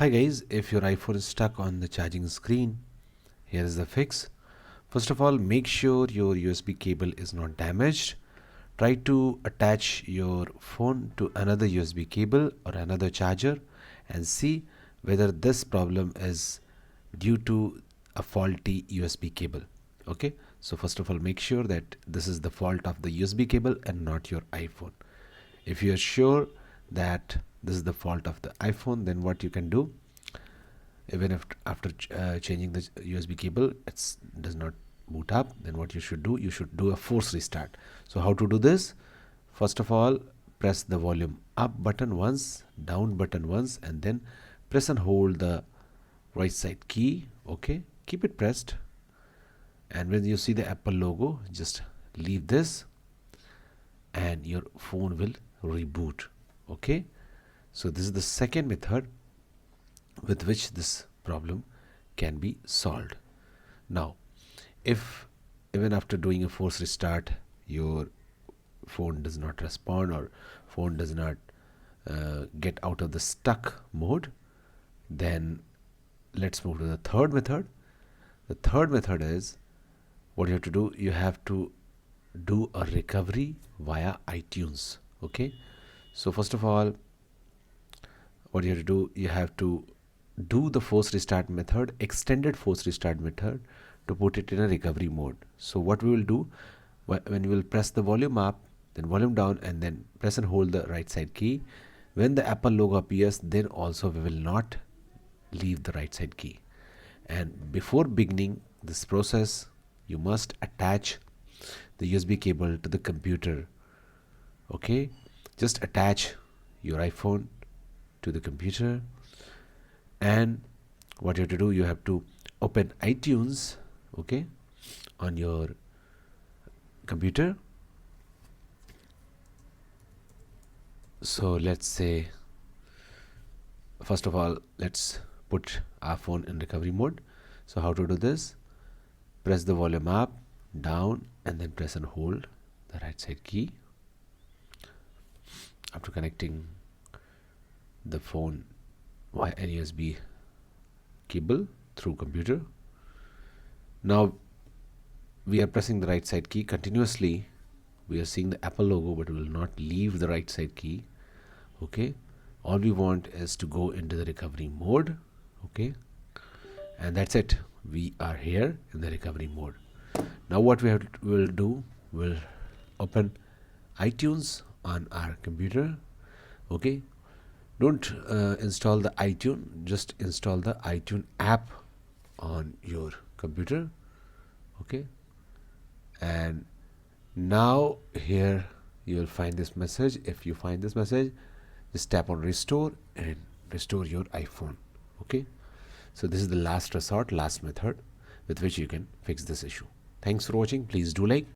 Hi guys, if your iPhone is stuck on the charging screen, here is the fix. First of all, make sure your USB cable is not damaged. Try to attach your phone to another USB cable or another charger and see whether this problem is due to a faulty USB cable. Okay, so first of all, make sure that this is the fault of the USB cable and not your iPhone. If you are sure that this is the fault of the iPhone, then what you can do, even if after changing the USB cable it does not boot up, then what you should do a force restart. So how to do this? First of all, press the volume up button once, down button once, and then press and hold the right side key. Okay, keep it pressed, and when you see the Apple logo, just leave this and your phone will reboot. Okay, so this is the second method with which this problem can be solved. Now, if even after doing a force restart your phone does not respond or phone does not get out of the stuck mode, then let's move to the third method. The third method is, what you have to do, you have to do a recovery via iTunes. Okay, so first of all, what you have to do, you have to do the force restart method, extended force restart method, to put it in a recovery mode. So what we will do, when you will press the volume up, then volume down, and then press and hold the right side key, when the Apple logo appears, then also we will not leave the right side key. And before beginning this process, you must attach the USB cable to the computer. Okay, just attach your iPhone to the computer, and what you have to do, you have to open iTunes, okay, on your computer. So let's say, first of all, let's put our phone in recovery mode. So how to do this? Press the volume up, down, and then press and hold the right side key after connecting the phone via an USB cable through computer. Now we are pressing the right side key continuously. We are seeing the Apple logo, but we will not leave the right side key. Okay, all we want is to go into the recovery mode. Okay, and that's it. We are here in the recovery mode. Now what will do, we'll open iTunes on our computer. Okay, don't install the iTunes, just install the iTunes app on your computer. Okay, and now here you will find this message. If you find this message, just tap on restore and restore your iPhone. Okay, so this is the last resort, last method with which you can fix this issue. Thanks for watching. Please do like,